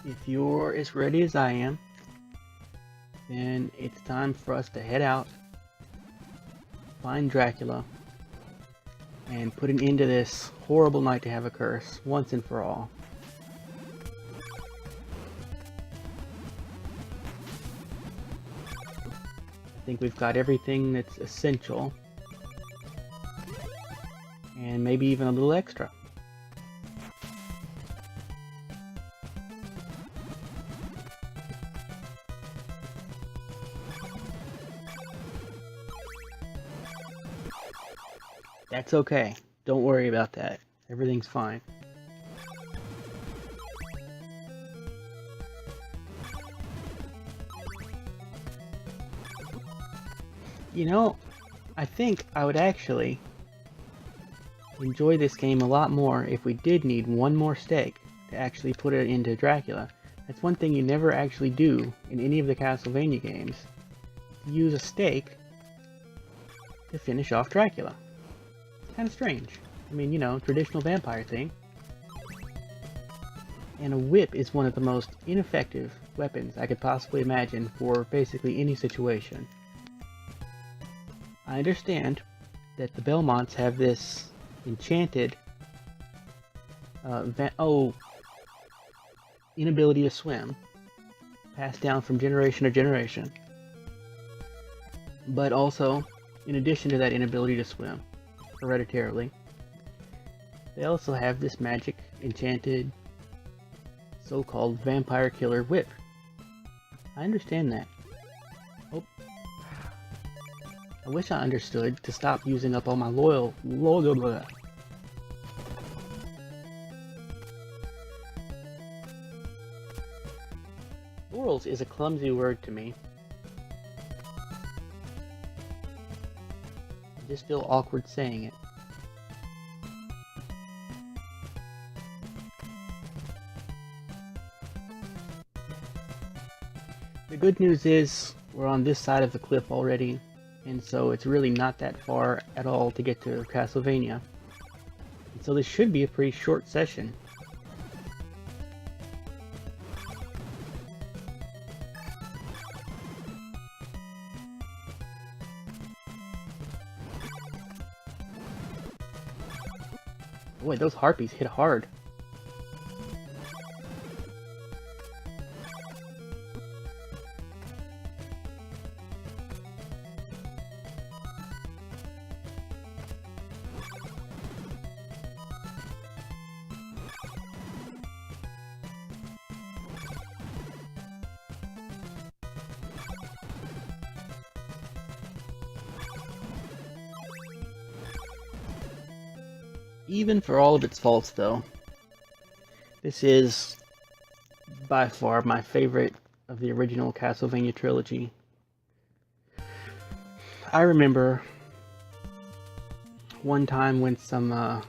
If you're as ready as I am, then it's time for us to head out, find Dracula, and put an end to this horrible night to have a curse once and for all. I think we've got everything that's essential, and maybe even a little extra. That's okay. Don't worry about that. Everything's fine. You know, I think I would actually enjoy this game a lot more if we did need one more stake to actually put it into Dracula. That's one thing you never actually do in any of the Castlevania games. Use a stake to finish off Dracula. It's kind of strange. I mean, you know, traditional vampire thing. And a whip is one of the most ineffective weapons I could possibly imagine for basically any situation. I understand that the Belmonts have this enchanted inability to swim, passed down from generation to generation. But also, in addition to that inability to swim, hereditarily, they also have this magic enchanted so-called vampire killer whip. I understand that. Oh. I wish I understood to stop using up all my loyal. Laurels is a clumsy word to me. I just feel awkward saying it. The good news is we're on this side of the cliff already, and so it's really not that far at all to get to Castlevania. And so this should be a pretty short session. Boy, those harpies hit hard. Even for all of its faults, though, this is by far my favorite of the original Castlevania trilogy. I remember one time when some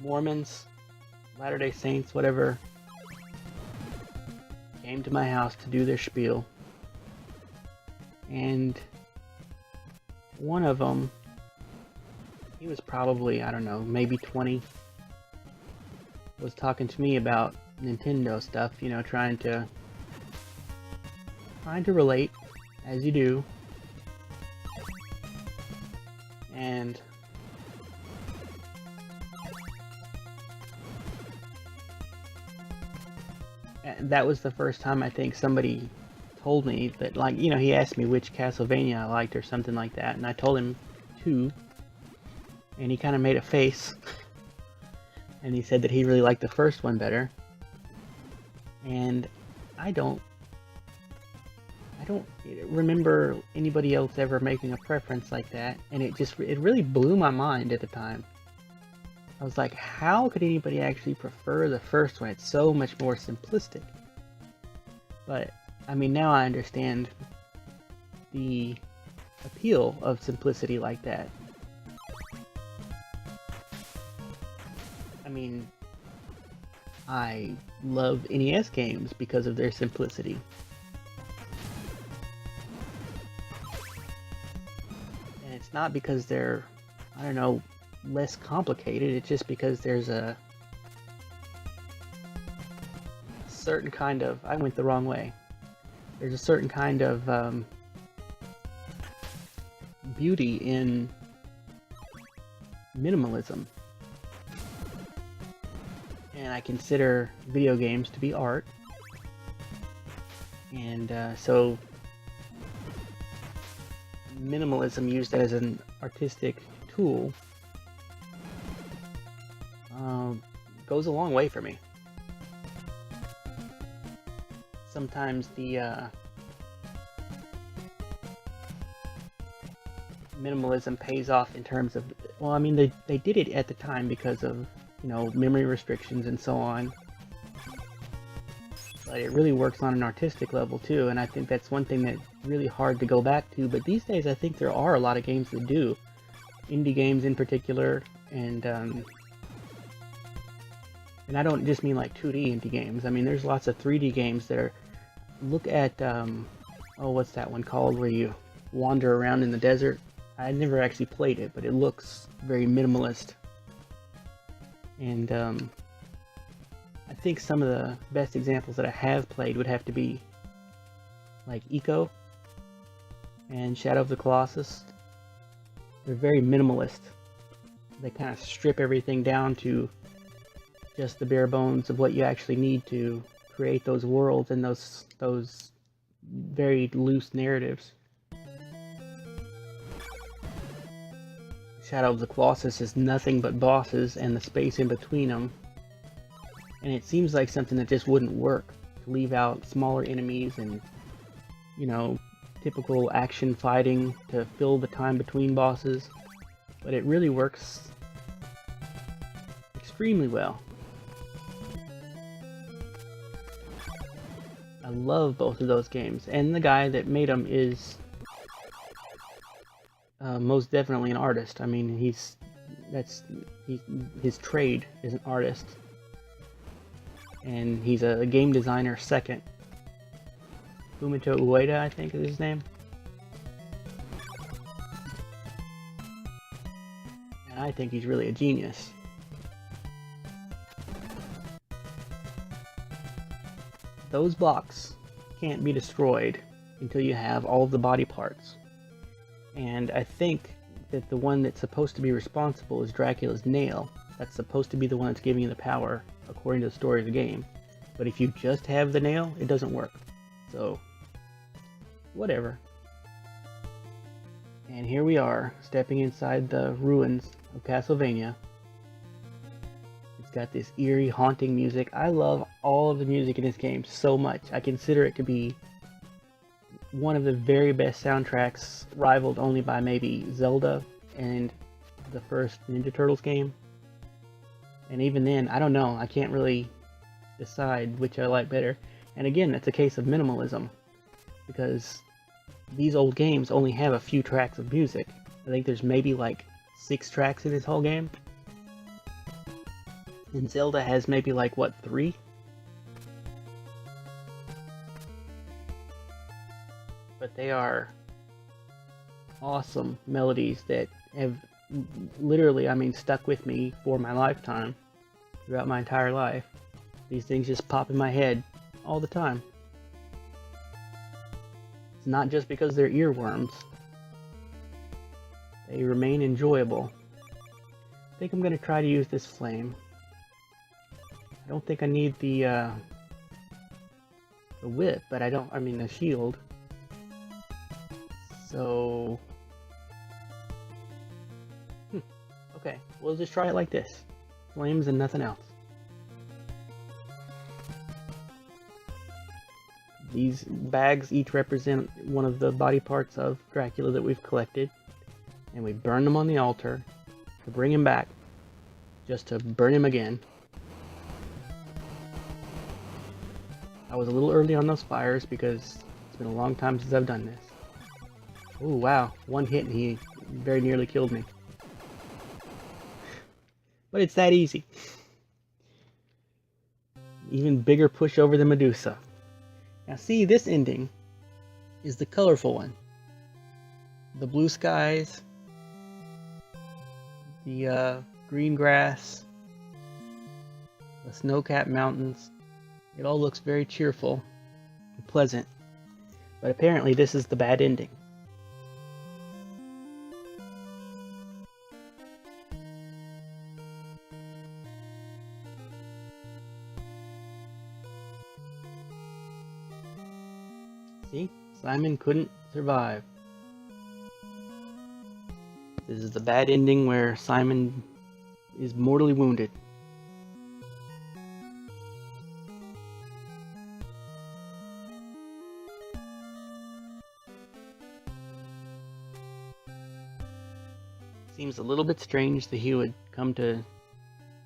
Mormons, Latter-day Saints, whatever, came to my house to do their spiel, and one of them, he was probably, I don't know, maybe 20, was talking to me about Nintendo stuff, you know, trying to relate, as you do. And that was the first time I think somebody told me that, like, you know, he asked me which Castlevania I liked or something like that, and I told him two. And he kind of made a face, and he said that he really liked the first one better. And I don't remember anybody else ever making a preference like that, and it really blew my mind at the time. I was like, how could anybody actually prefer the first one? It's so much more simplistic. But, I mean, now I understand the appeal of simplicity like that. I mean, I love NES games because of their simplicity. And it's not because they're, I don't know, less complicated, it's just because there's a certain kind of... I went the wrong way. There's a certain kind of beauty in minimalism. And I consider video games to be art. And so minimalism used as an artistic tool goes a long way for me. Sometimes the minimalism pays off in terms of, well, I mean, they did it at the time because of, you know, memory restrictions and so on. But it really works on an artistic level too, and I think that's one thing that's really hard to go back to. But these days I think there are a lot of games that do. Indie games in particular, and I don't just mean like 2D indie games. I mean, there's lots of 3D games that are... Look at, oh, what's that one called where you wander around in the desert? I never actually played it, but it looks very minimalist. And I think some of the best examples that I have played would have to be like Eco and Shadow of the Colossus. They're very minimalist. They kind of strip everything down to just the bare bones of what you actually need to create those worlds and those very loose narratives. Shadow of the Colossus is nothing but bosses and the space in between them. And it seems like something that just wouldn't work, to leave out smaller enemies and, you know, typical action fighting to fill the time between bosses. But it really works extremely well. I love both of those games, and the guy that made them is most definitely an artist. I mean, his trade is an artist, and he's a game designer second. Fumito Ueda, I think is his name. And I think he's really a genius. Those blocks can't be destroyed until you have all of the body parts. And I think that the one that's supposed to be responsible is Dracula's nail. That's supposed to be the one that's giving you the power, according to the story of the game. But if you just have the nail, it doesn't work. So, whatever. And here we are, stepping inside the ruins of Castlevania. It's got this eerie, haunting music. I love all of the music in this game so much. I consider it to be one of the very best soundtracks, rivaled only by maybe Zelda and the first Ninja Turtles game. And even then, I don't know. I can't really decide which I like better. And again, it's a case of minimalism, because these old games only have a few tracks of music. I think there's maybe like 6 tracks in this whole game. And Zelda has maybe like, what, 3? But they are awesome melodies that have literally, I mean, stuck with me for my lifetime, throughout my entire life. These things just pop in my head all the time. It's not just because they're earworms. They remain enjoyable. I think I'm going to try to use this flame. I don't think I need the whip, but I mean the shield. So... okay, we'll just try it like this. Flames and nothing else. These bags each represent one of the body parts of Dracula that we've collected. And we burn them on the altar to bring him back, just to burn him again. I was a little early on those fires because it's been a long time since I've done this. Oh wow, one hit and he very nearly killed me. But it's that easy. Even bigger push over the Medusa. Now see, this ending is the colorful one. The blue skies, the green grass, the snow-capped mountains. It all looks very cheerful and pleasant. But apparently this is the bad ending. See? Simon couldn't survive. This is the bad ending where Simon is mortally wounded. Seems a little bit strange that he would come to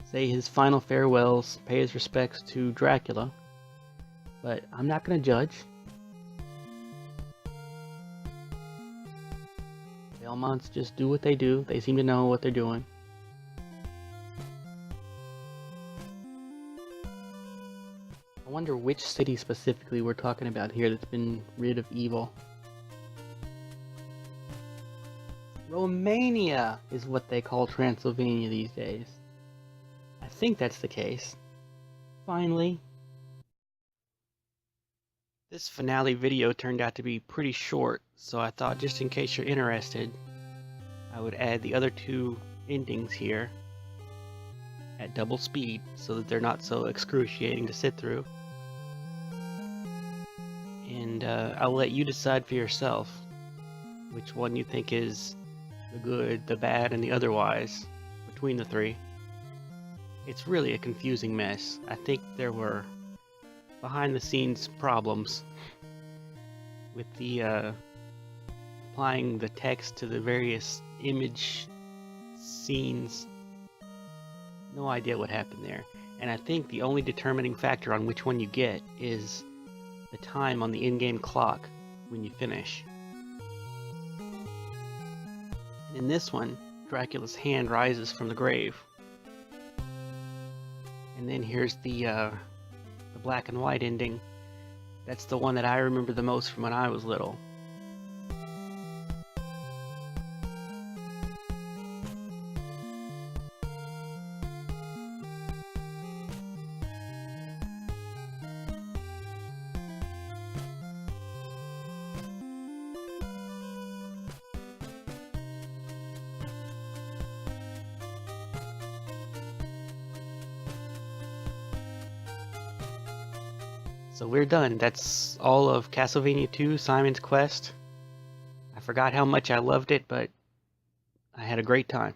say his final farewells, pay his respects to Dracula, but I'm not going to judge. Belmonts just do what they do. They seem to know what they're doing. I wonder which city specifically we're talking about here that's been rid of evil. Romania is what they call Transylvania these days. I think that's the case. Finally. This finale video turned out to be pretty short, so I thought just in case you're interested, I would add the other two endings here at double speed so that they're not so excruciating to sit through. And I'll let you decide for yourself which one you think is the good, the bad, and the otherwise between the three. It's really a confusing mess. I think there were behind the scenes problems with the applying the text to the various image scenes. No idea what happened there. And I think the only determining factor on which one you get is the time on the in-game clock when you finish. In this one, Dracula's hand rises from the grave. And then here's the black and white ending. That's the one that I remember the most from when I was little. So we're done. That's all of Castlevania 2, Simon's Quest. I forgot how much I loved it, but I had a great time.